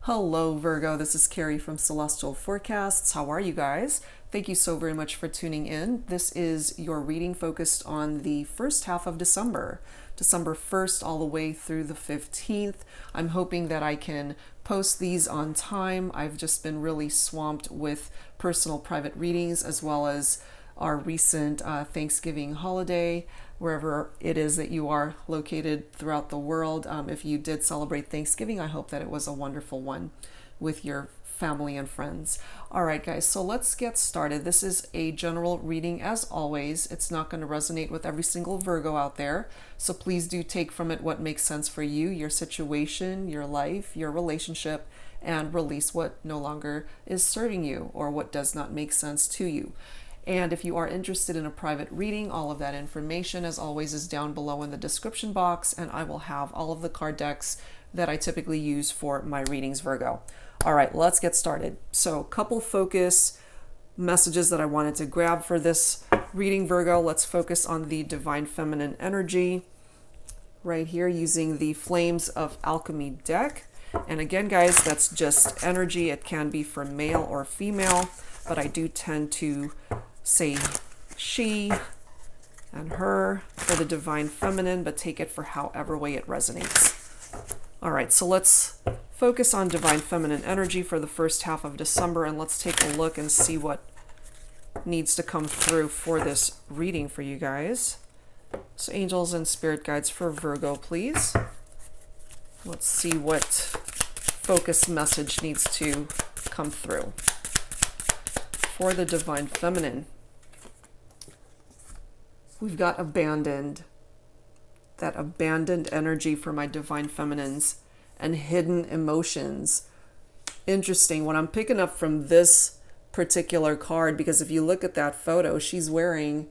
Hello, Virgo. This is Carrie from Celestial Forecasts. How are you guys? Thank you so very much for tuning in. This is your reading focused on the first half of December, December 1st all the way through the 15th. I'm hoping that I can post these on time. I've just been really swamped with personal private readings as well as our recent Thanksgiving holiday, wherever it is that you are located throughout the world. If you did celebrate Thanksgiving, I hope that it was a wonderful one with your family and friends. All right, guys, so let's get started. This is a general reading as always. It's not going to resonate with every single Virgo out there, so please do take from it what makes sense for you, your situation, your life, your relationship, and release what no longer is serving you or what does not make sense to you. And if you are interested in a private reading, all of that information, as always, is down below in the description box, and I will have all of the card decks that I typically use for my readings, Virgo. All right, let's get started. So, couple focus messages that I wanted to grab for this reading, Virgo. Let's focus on the Divine Feminine energy right here using the Flames of Alchemy deck. And again, guys, that's just energy. It can be for male or female, but I do tend to say she and her for the Divine Feminine, but take it for however way it resonates. All right, so let's focus on Divine Feminine energy for the first half of December, and let's take a look and see what needs to come through for this reading for you guys. So angels and spirit guides for Virgo, please. Let's see what focus message needs to come through for the Divine Feminine. We've got abandoned, that abandoned energy for my Divine Feminines, and hidden emotions. Interesting what I'm picking up from this particular card, because if you look at that photo, she's wearing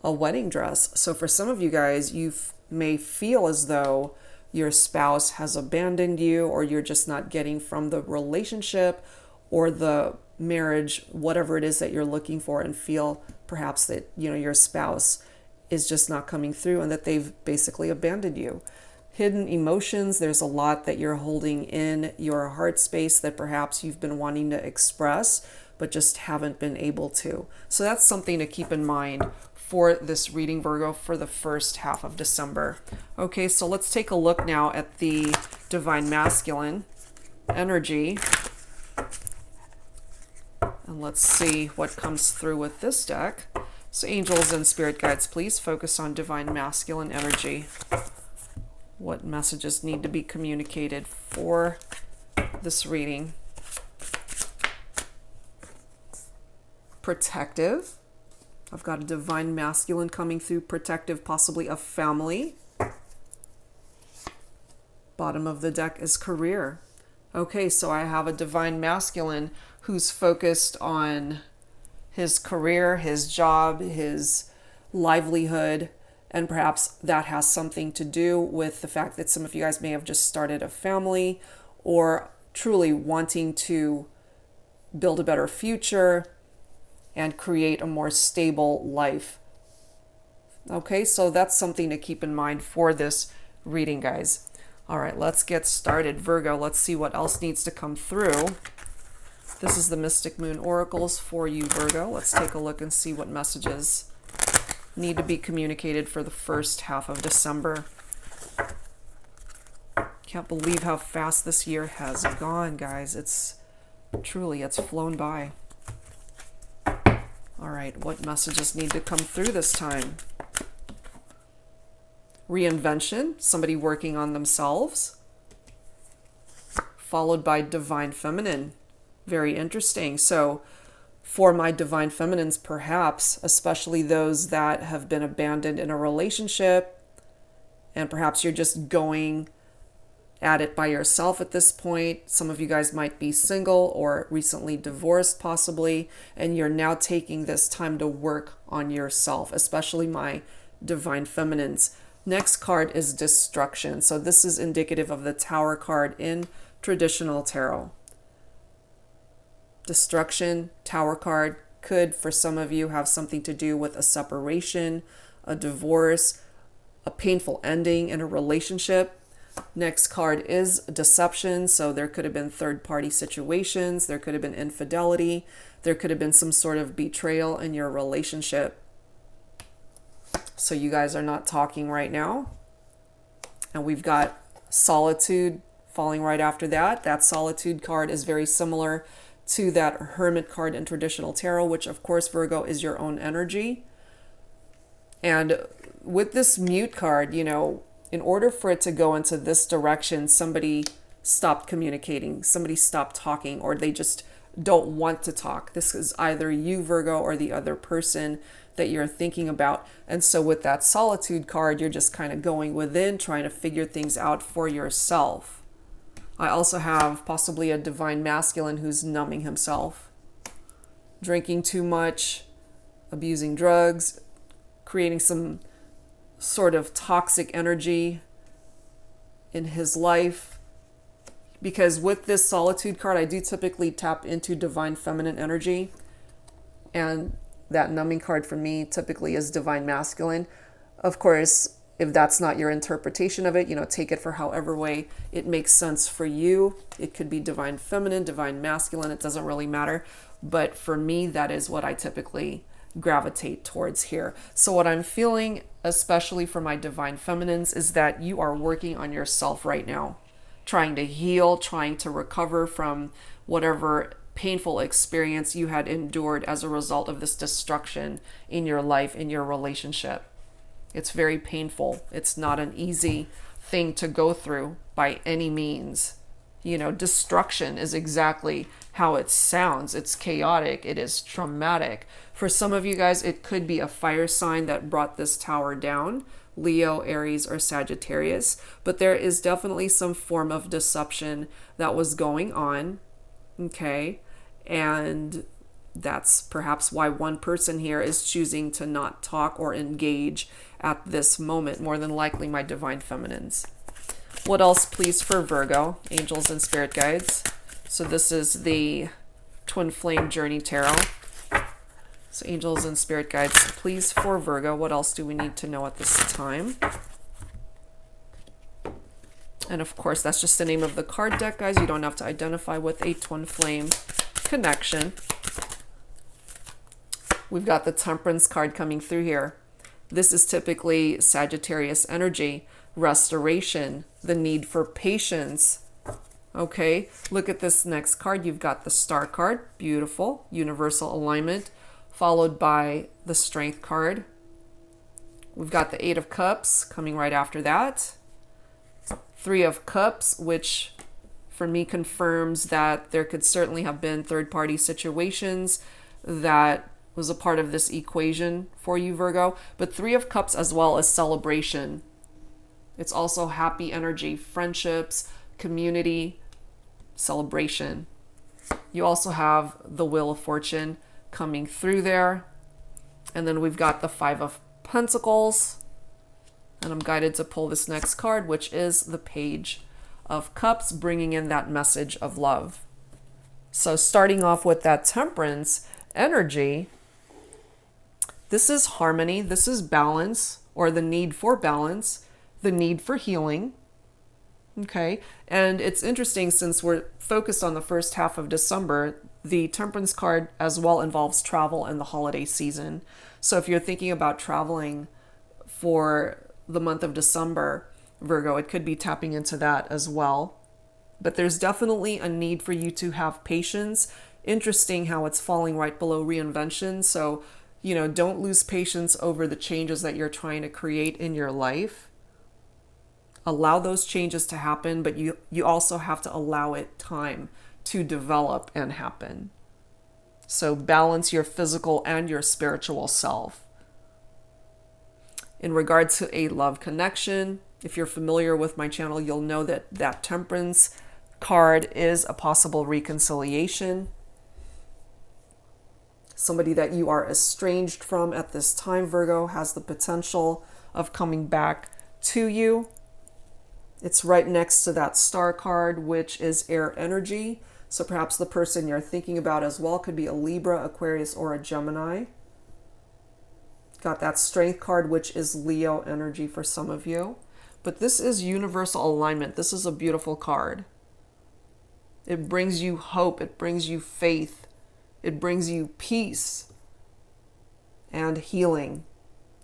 a wedding dress. So for some of you guys, you may feel as though your spouse has abandoned you, or you're just not getting from the relationship or the marriage, whatever it is that you're looking for, and feel perhaps that, your spouse is just not coming through and that they've basically abandoned you. Hidden emotions, there's a lot that you're holding in your heart space that perhaps you've been wanting to express but just haven't been able to. So that's something to keep in mind for this reading, Virgo, for the first half of December. Okay, so let's take a look now at the Divine Masculine energy. And let's see what comes through with this deck. So angels and spirit guides, please focus on Divine Masculine energy. What messages need to be communicated for this reading? Protective. I've got a Divine Masculine coming through, protective, possibly a family. Bottom of the deck is career. Okay, so I have a Divine Masculine who's focused on his career, his job, his livelihood, and perhaps that has something to do with the fact that some of you guys may have just started a family or truly wanting to build a better future and create a more stable life. Okay, so that's something to keep in mind for this reading, guys. All right, let's get started. Virgo, let's see what else needs to come through. This is the Mystic Moon Oracles for you, Virgo. Let's take a look and see what messages need to be communicated for the first half of December. Can't believe how fast this year has gone, guys. It's flown by. All right, what messages need to come through this time? Reinvention, somebody working on themselves, followed by Divine Feminine. Very interesting. So for my Divine Feminines, perhaps, especially those that have been abandoned in a relationship, and perhaps you're just going at it by yourself at this point. Some of you guys might be single or recently divorced possibly, and you're now taking this time to work on yourself, especially my Divine Feminines. Next card is Destruction. So this is indicative of the Tower card in traditional tarot. Destruction, Tower card, could for some of you have something to do with a separation, a divorce, a painful ending in a relationship. Next card is deception. So there could have been third-party situations. There could have been infidelity. There could have been some sort of betrayal in your relationship. So you guys are not talking right now. And we've got solitude falling right after that. That solitude card is very similar to that hermit card in traditional tarot, which of course, Virgo, is your own energy. And with this mute card, you know, in order for it to go into this direction, somebody stopped communicating, somebody stopped talking, or they just don't want to talk. This is either you, Virgo, or the other person that you're thinking about. And so with that solitude card, you're just kind of going within, trying to figure things out for yourself. I also have possibly a divine masculine who's numbing himself, drinking too much, abusing drugs, creating some sort of toxic energy in his life. Because with this solitude card, I do typically tap into divine feminine energy. And that numbing card for me typically is divine masculine. Of course, if that's not your interpretation of it, you know, take it for however way it makes sense for you. It could be divine feminine, divine masculine. It doesn't really matter. But for me, that is what I typically gravitate towards here. So what I'm feeling, especially for my divine feminines, is that you are working on yourself right now, trying to heal, trying to recover from whatever painful experience you had endured as a result of this destruction in your life, in your relationship. It's very painful. It's not an easy thing to go through by any means. You know, destruction is exactly how it sounds. It's chaotic. It is traumatic. For some of you guys, it could be a fire sign that brought this tower down. Leo, Aries, or Sagittarius. But there is definitely some form of deception that was going on. Okay. And that's perhaps why one person here is choosing to not talk or engage at this moment. More than likely my divine feminines. What else, please, for Virgo? Angels and spirit guides. So this is the Twin Flame Journey Tarot. So angels and spirit guides, please, for Virgo. What else do we need to know at this time? And of course, that's just the name of the card deck, guys. You don't have to identify with a twin flame connection. We've got the Temperance card coming through here. This is typically Sagittarius energy, restoration, the need for patience. Okay, look at this next card. You've got the Star card, beautiful, universal alignment, followed by the Strength card. We've got the Eight of Cups coming right after that. Three of Cups, which for me confirms that there could certainly have been third-party situations that was a part of this equation for you, Virgo. But Three of Cups as well as celebration. It's also happy energy, friendships, community, celebration. You also have the Wheel of Fortune coming through there. And then we've got the Five of Pentacles. And I'm guided to pull this next card, which is the Page of Cups, bringing in that message of love. So starting off with that Temperance energy, this is harmony, this is balance, or the need for balance, the need for healing. Okay, and it's interesting, since we're focused on the first half of December, the Temperance card as well involves travel and the holiday season. So if you're thinking about traveling for the month of December, Virgo, it could be tapping into that as well. But there's definitely a need for you to have patience. Interesting how it's falling right below reinvention. So, you know, don't lose patience over the changes that you're trying to create in your life. Allow those changes to happen, but you also have to allow it time to develop and happen. So balance your physical and your spiritual self. In regard to a love connection, if you're familiar with my channel, you'll know that that Temperance card is a possible reconciliation. Somebody that you are estranged from at this time, Virgo, has the potential of coming back to you. It's right next to that Star card, which is air energy. So perhaps the person you're thinking about as well could be a Libra, Aquarius, or a Gemini. Got that Strength card, which is Leo energy for some of you. But this is universal alignment. This is a beautiful card. It brings you hope. It brings you faith. It brings you peace and healing.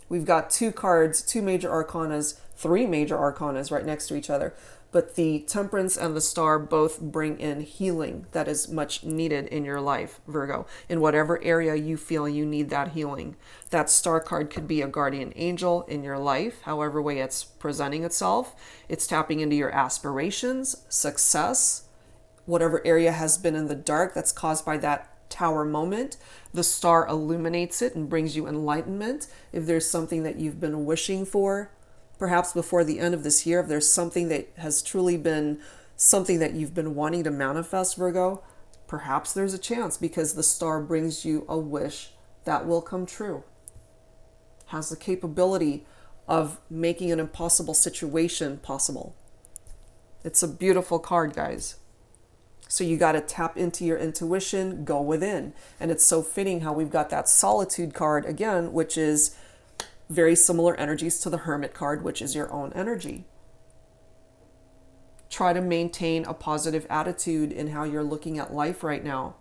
We've got two cards, two major arcanas, three major arcanas right next to each other. But the Temperance and the Star both bring in healing that is much needed in your life, Virgo. In whatever area you feel you need that healing. That Star card could be a guardian angel in your life, however way it's presenting itself. It's tapping into your aspirations, success, whatever area has been in the dark that's caused by that Tower moment. The Star illuminates it and brings you enlightenment. If there's something that you've been wishing for, perhaps before the end of this year, if there's something that has truly been something that you've been wanting to manifest, Virgo, perhaps there's a chance, because the Star brings you a wish that will come true. Has the capability of making an impossible situation possible. It's a beautiful card, guys. So you got to tap into your intuition, go within. And it's so fitting how we've got that Solitude card again, which is very similar energies to the Hermit card, which is your own energy. Try to maintain a positive attitude in how you're looking at life right now,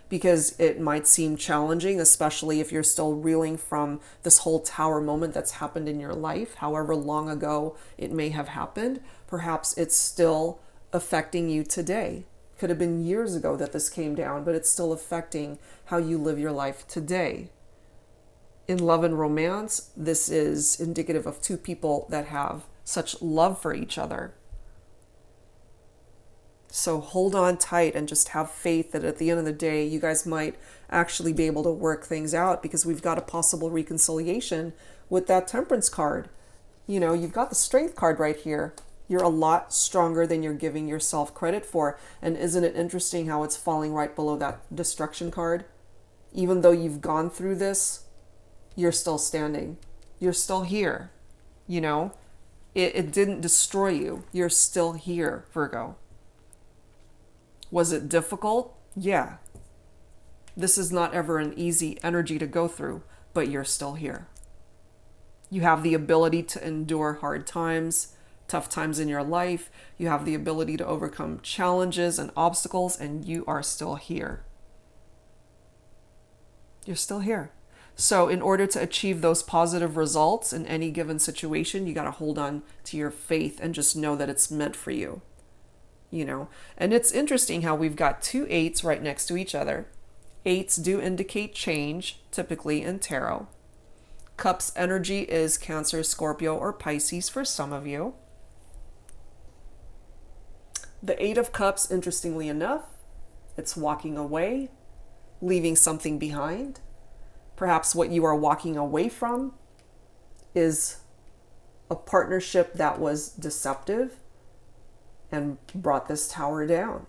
because it might seem challenging, especially if you're still reeling from this whole Tower moment that's happened in your life, however long ago it may have happened. Perhaps it's still affecting you today. Could have been years ago that this came down, but it's still affecting how you live your life today. In love and romance, this is indicative of two people that have such love for each other. So hold on tight and just have faith that at the end of the day, you guys might actually be able to work things out, because we've got a possible reconciliation with that Temperance card. You know, you've got the Strength card right here. You're a lot stronger than you're giving yourself credit for. And isn't it interesting how it's falling right below that Destruction card? Even though you've gone through this, you're still standing. You're still here. You know, it didn't destroy you. You're still here, Virgo. Was it difficult? Yeah. This is not ever an easy energy to go through, but you're still here. You have the ability to endure hard times, tough times in your life. You have the ability to overcome challenges and obstacles, and you are still here. You're still here. So in order to achieve those positive results in any given situation, you got to hold on to your faith and just know that it's meant for you. You know, and it's interesting how we've got two eights right next to each other. Eights do indicate change, typically in tarot. Cups energy is Cancer, Scorpio, or Pisces for some of you. The Eight of Cups, interestingly enough, it's walking away, leaving something behind. Perhaps what you are walking away from is a partnership that was deceptive and brought this Tower down.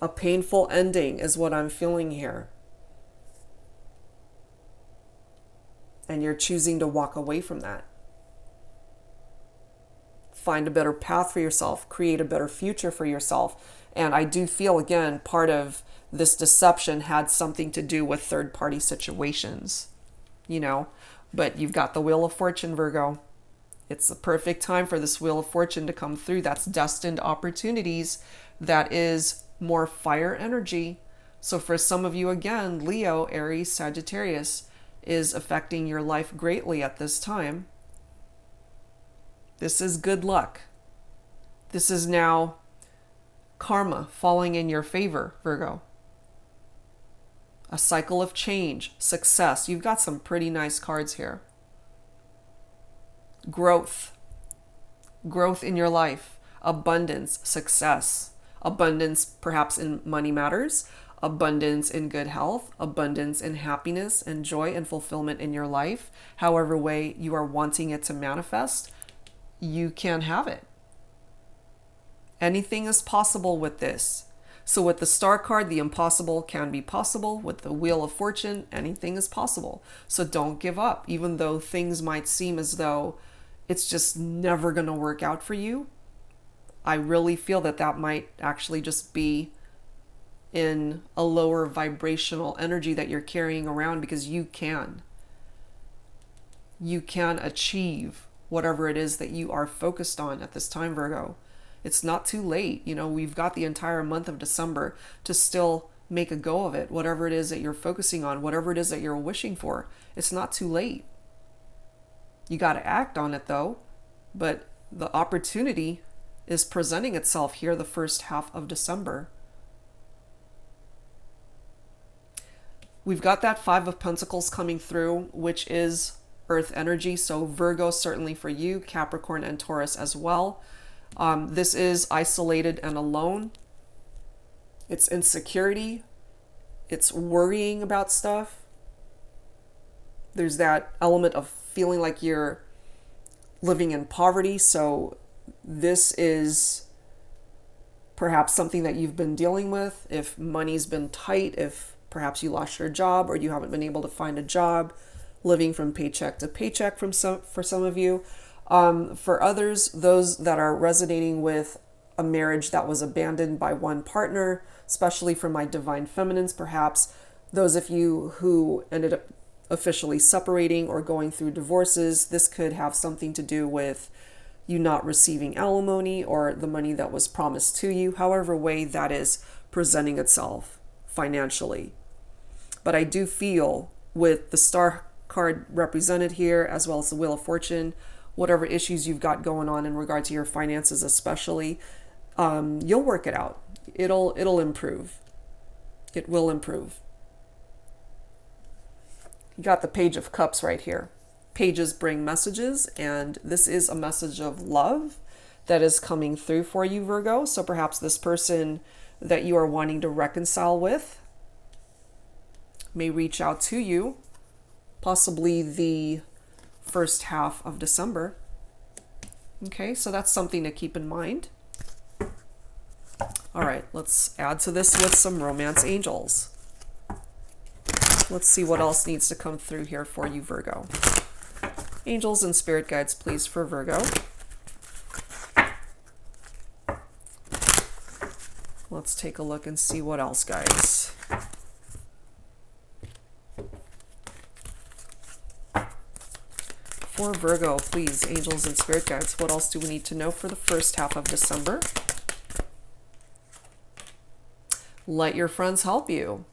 A painful ending is what I'm feeling here. And you're choosing to walk away from that. Find a better path for yourself, create a better future for yourself. And I do feel, again, part of this deception had something to do with third-party situations, you know. But you've got the Wheel of Fortune, Virgo. It's the perfect time for this Wheel of Fortune to come through. That's destined opportunities. That is more fire energy. So for some of you, again, Leo, Aries, Sagittarius is affecting your life greatly at this time. This is good luck. This is now karma falling in your favor, Virgo. A cycle of change, success. You've got some pretty nice cards here. Growth in your life, abundance, success, abundance perhaps in money matters, abundance in good health, abundance in happiness and joy and fulfillment in your life. However way you are wanting it to manifest, you can have it. Anything is possible with this. So with the Star card, the impossible can be possible. With the Wheel of Fortune, anything is possible. So don't give up, even though things might seem as though it's just never going to work out for you. I really feel that that might actually just be in a lower vibrational energy that you're carrying around, because you can achieve whatever it is that you are focused on at this time, Virgo. It's not too late. We've got the entire month of December to still make a go of it. Whatever it is that you're focusing on, whatever it is that you're wishing for, it's not too late. You got to act on it though. But the opportunity is presenting itself here the first half of December. We've got that Five of Pentacles coming through, which is Earth energy. So Virgo, certainly for you, Capricorn and Taurus as well. This is isolated and alone. It's insecurity. It's worrying about stuff. There's that element of feeling like you're living in poverty. So this is perhaps something that you've been dealing with. If money's been tight, if perhaps you lost your job or you haven't been able to find a job, living from paycheck to paycheck for some of you. For others, those that are resonating with a marriage that was abandoned by one partner, especially for my divine feminines, perhaps those of you who ended up officially separating or going through divorces, this could have something to do with you not receiving alimony or the money that was promised to you, however way that is presenting itself financially. But I do feel with the Star card represented here, as well as the Wheel of Fortune, whatever issues you've got going on in regard to your finances especially, you'll work it out. It'll improve. It will improve. You got the Page of Cups right here. Pages bring messages, and this is a message of love that is coming through for you, Virgo. So perhaps this person that you are wanting to reconcile with may reach out to you, possibly the first half of December. Okay, so that's something to keep in mind. All right, let's add to this with some romance angels. Let's see what else needs to come through here for you, Virgo. Angels and spirit guides, please, for Virgo. Let's take a look and see what else, guys. For Virgo, please, angels and spirit guides, what else do we need to know for the first half of December? Let your friends help you.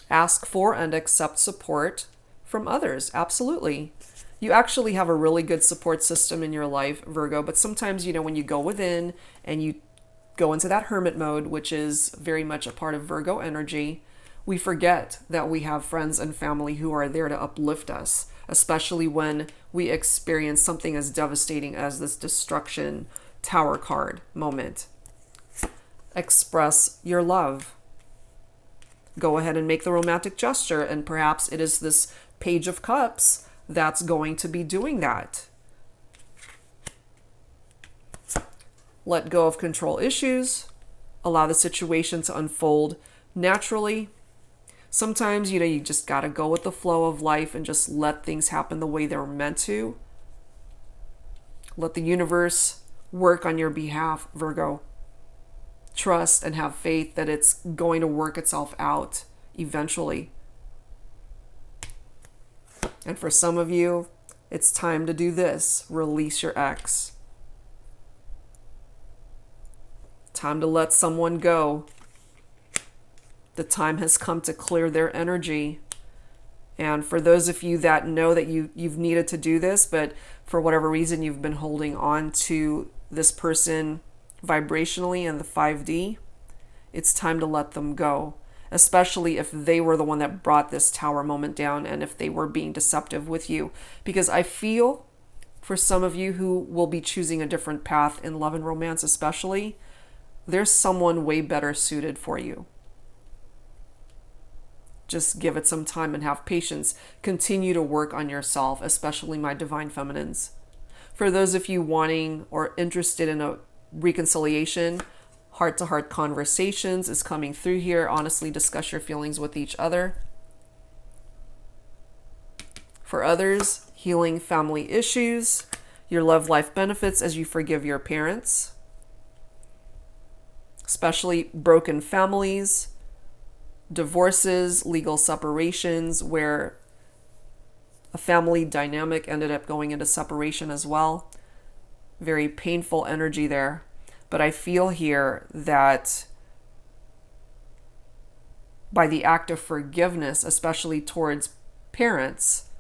Ask for and accept support from others. Absolutely. You actually have a really good support system in your life, Virgo, but sometimes, when you go within and you go into that hermit mode, which is very much a part of Virgo energy, we forget that we have friends and family who are there to uplift us, especially when we experience something as devastating as this destruction tower card moment. Express your love. Go ahead and make the romantic gesture, and perhaps it is this Page of Cups that's going to be doing that. Let go of control issues. Allow the situation to unfold naturally. Sometimes, you just got to go with the flow of life and just let things happen the way they're meant to. Let the universe work on your behalf, Virgo. Trust and have faith that it's going to work itself out eventually. And for some of you, it's time to do this. Release your ex. Time to let someone go. The time has come to clear their energy. And for those of you that know that you've needed to do this, but for whatever reason you've been holding on to this person vibrationally in the 5D, it's time to let them go, especially if they were the one that brought this tower moment down and if they were being deceptive with you. Because I feel for some of you who will be choosing a different path in love and romance especially, there's someone way better suited for you. Just give it some time and have patience. Continue to work on yourself, especially my divine feminines. For those of you wanting or interested in a reconciliation, heart-to-heart conversations is coming through here. Honestly, discuss your feelings with each other. For others, healing family issues, your love life benefits as you forgive your parents, especially broken families, divorces, legal separations where A family dynamic ended up going into separation as well. Very painful energy there. But I feel here that by the act of forgiveness, especially towards parents,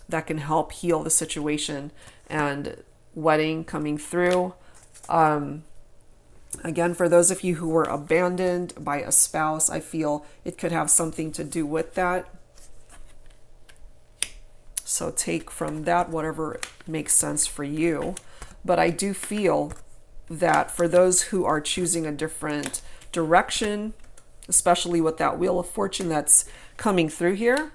that can help heal the situation. And wedding coming through. Again, for those of you who were abandoned by a spouse, I feel it could have something to do with that. So take from that whatever makes sense for you. But I do feel that for those who are choosing a different direction, especially with that Wheel of Fortune that's coming through here,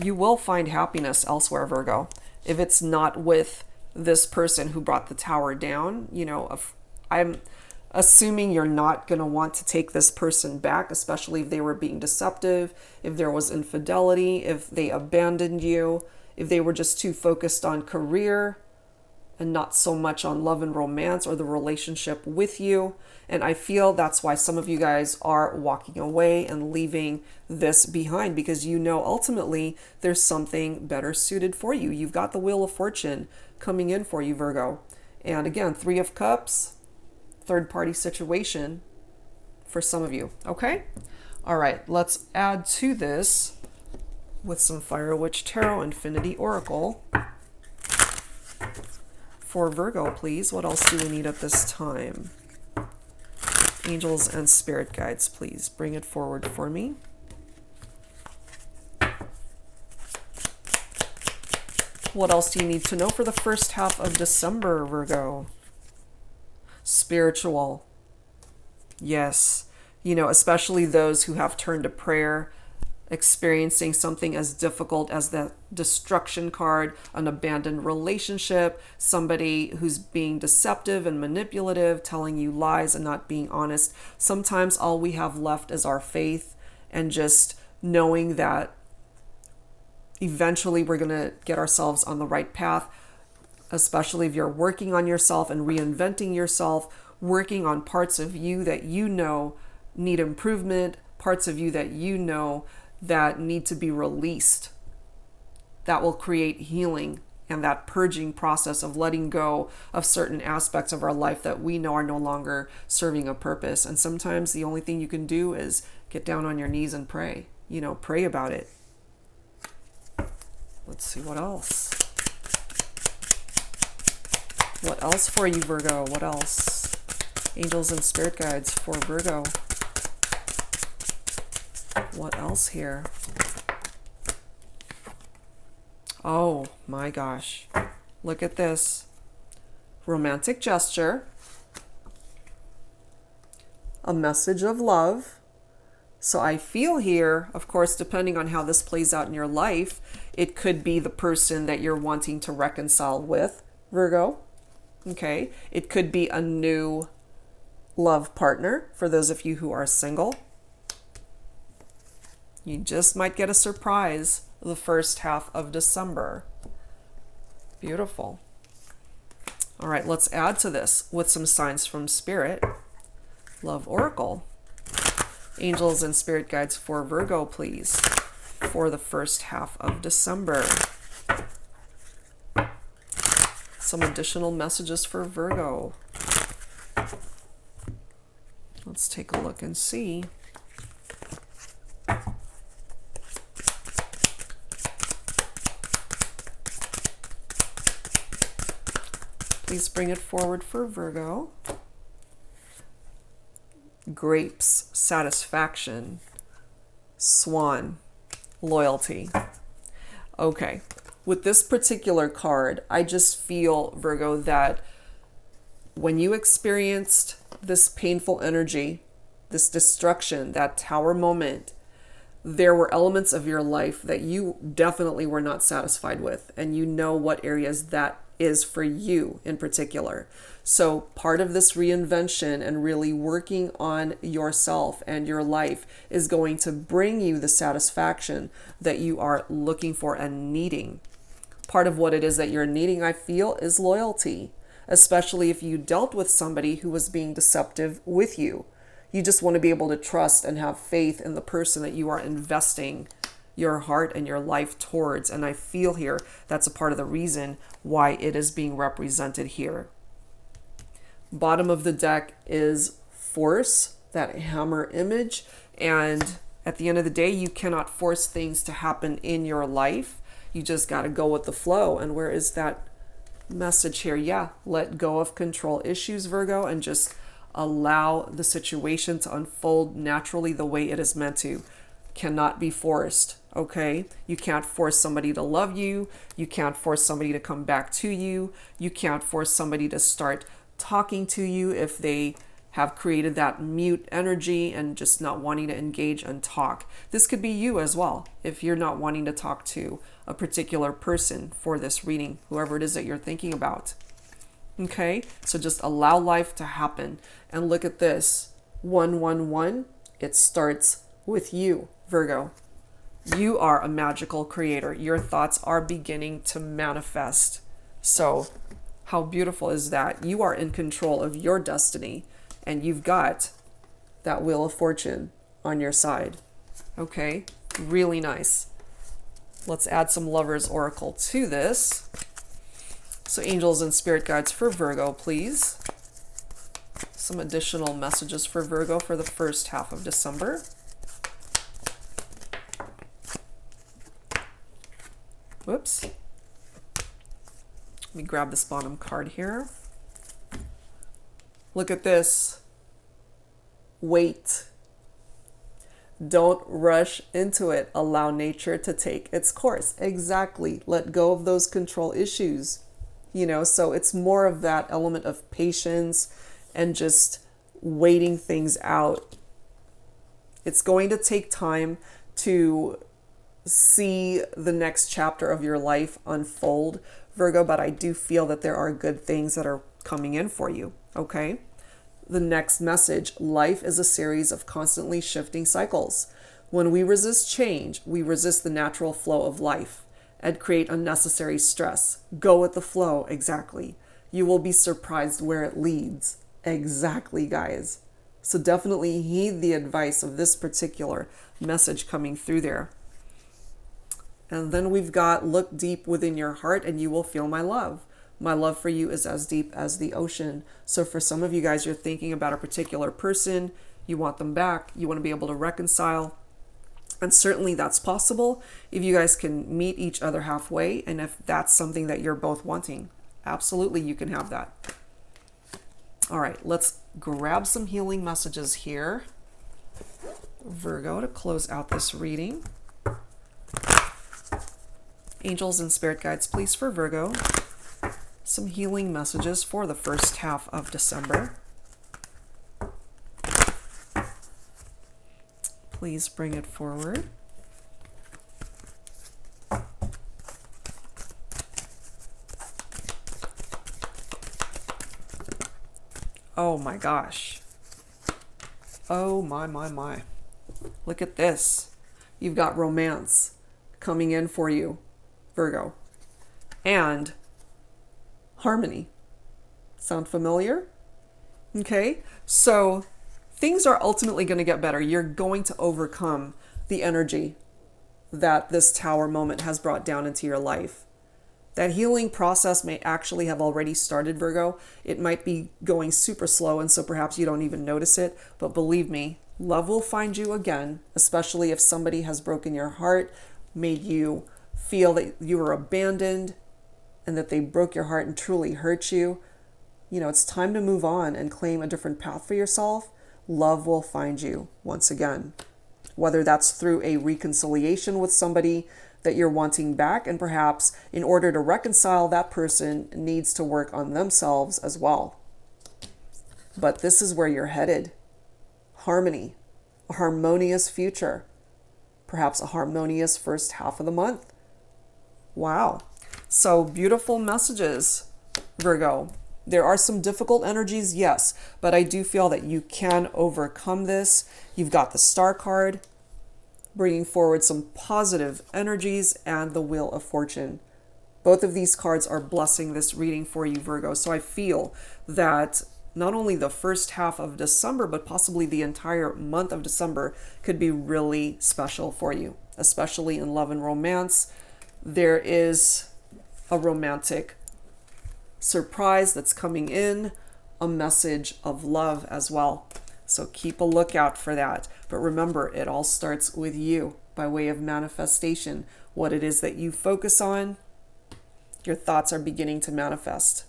you will find happiness elsewhere, Virgo. If it's not with this person who brought the tower down, I'm assuming you're not going to want to take this person back, especially if they were being deceptive, if there was infidelity, if they abandoned you, if they were just too focused on career and not so much on love and romance or the relationship with you. And I feel that's why some of you guys are walking away and leaving this behind, because ultimately there's something better suited for you. You've got the Wheel of Fortune coming in for you, Virgo. And again, 3 of Cups, third party situation for some of you. Okay? All right, let's add to this with some Fire Witch Tarot Infinity Oracle. For Virgo, please. What else do we need at this time? Angels and spirit guides, please. Bring it forward for me. What else do you need to know for the first half of December, Virgo? Spiritual. Yes. Especially those who have turned to prayer, experiencing something as difficult as the destruction card, an abandoned relationship, somebody who's being deceptive and manipulative, telling you lies and not being honest. Sometimes all we have left is our faith and just knowing that eventually we're going to get ourselves on the right path, especially if you're working on yourself and reinventing yourself, working on parts of you that need improvement, parts of you that need to be released. That will create healing and that purging process of letting go of certain aspects of our life that we know are no longer serving a purpose. And sometimes the only thing you can do is get down on your knees and pray. Pray about it. Let's see what else. What else for you, Virgo? What else? Angels and spirit guides for Virgo. What else here? Oh my gosh. Look at this. Romantic gesture. A message of love. So I feel here, of course, depending on how this plays out in your life, it could be the person that you're wanting to reconcile with, Virgo. Okay. It could be a new love partner for those of you who are single. You just might get a surprise the first half of December. Beautiful. All right, let's add to this with some signs from Spirit. Love Oracle. Angels and spirit guides for Virgo, please, for the first half of December. Some additional messages for Virgo. Let's take a look and see. Please bring it forward for Virgo. Grapes, satisfaction. Swan, loyalty. Okay, with this particular card, I just feel, Virgo, that when you experienced this painful energy, this destruction, that tower moment, there were elements of your life that you definitely were not satisfied with, and you know what areas that is for you in particular. So part of this reinvention and really working on yourself and your life is going to bring you the satisfaction that you are looking for and needing. Part of what it is that you're needing, I feel, is loyalty, especially if you dealt with somebody who was being deceptive with you. You just want to be able to trust and have faith in the person that you are investing your heart and your life towards. And I feel here that's a part of the reason why it is being represented here. Bottom of the deck is force, that hammer image. And at the end of the day, you cannot force things to happen in your life. You just got to go with the flow. And where is that message here? Yeah, let go of control issues, Virgo, and just allow the situation to unfold naturally the way it is meant to. Cannot be forced, okay? You can't force somebody to love you. You can't force somebody to come back to you. You can't force somebody to start talking to you if they have created that mute energy and just not wanting to engage and talk. This could be you as well if you're not wanting to talk to a particular person for this reading, whoever it is that you're thinking about. Okay, so just allow life to happen. And look at this, 111, it starts with you, Virgo. You are a magical creator. Your thoughts are beginning to manifest. So how beautiful is that? You are in control of your destiny, and you've got that Wheel of Fortune on your side. Okay, really nice. Let's add some Lover's Oracle to this. So angels and spirit guides for Virgo, please. Some additional messages for Virgo for the first half of December. Whoops. Let me grab this bottom card here. Look at this. Wait. Don't rush into it. Allow nature to take its course. Exactly. Let go of those control issues. You know, so it's more of that element of patience and just waiting things out. It's going to take time to see the next chapter of your life unfold, Virgo, but I do feel that there are good things that are coming in for you, okay? The next message, life is a series of constantly shifting cycles. When we resist change, we resist the natural flow of life and create unnecessary stress. Go with the flow, exactly. You will be surprised where it leads. Exactly, guys. So definitely heed the advice of this particular message coming through there. And then we've got, look deep within your heart and you will feel my love. My love for you is as deep as the ocean. So for some of you guys, you're thinking about a particular person, you want them back, you want to be able to reconcile. And certainly that's possible if you guys can meet each other halfway. And if that's something that you're both wanting, absolutely you can have that. All right, let's grab some healing messages here, Virgo, to close out this reading. Angels and spirit guides, please, for Virgo. Some healing messages for the first half of December. Please bring it forward. Oh my gosh. Oh my. Look at this. You've got romance coming in for you, Virgo. And harmony. Sound familiar? Okay, so things are ultimately going to get better. You're going to overcome the energy that this tower moment has brought down into your life. That healing process may actually have already started, Virgo. It might be going super slow, and so perhaps you don't even notice it. But believe me, love will find you again, especially if somebody has broken your heart, made you feel that you were abandoned, and that they broke your heart and truly hurt you. You know, it's time to move on and claim a different path for yourself. Love will find you once again, whether that's through a reconciliation with somebody that you're wanting back, and perhaps in order to reconcile, that person needs to work on themselves as well. But this is where you're headed. Harmony, a harmonious future, perhaps a harmonious first half of the month. Wow. So beautiful messages, Virgo. There are some difficult energies, yes, but I do feel that you can overcome this. You've got the Star card, bringing forward some positive energies, and the Wheel of Fortune. Both of these cards are blessing this reading for you, Virgo. So I feel that not only the first half of December, but possibly the entire month of December could be really special for you, especially in love and romance. There is a romantic surprise that's coming in, a message of love as well. So keep a lookout for that. But remember, it all starts with you by way of manifestation. What it is that you focus on, your thoughts are beginning to manifest.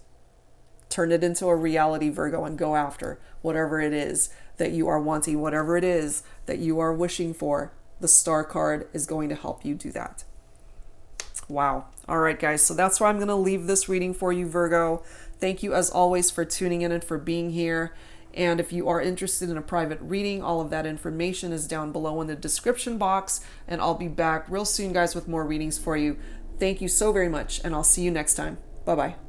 Turn it into a reality, Virgo, and go after whatever it is that you are wanting, whatever it is that you are wishing for. The Star card is going to help you do that. Wow. All right, guys. So that's where I'm going to leave this reading for you, Virgo. Thank you, as always, for tuning in and for being here. And if you are interested in a private reading, all of that information is down below in the description box. And I'll be back real soon, guys, with more readings for you. Thank you so very much, and I'll see you next time. Bye-bye.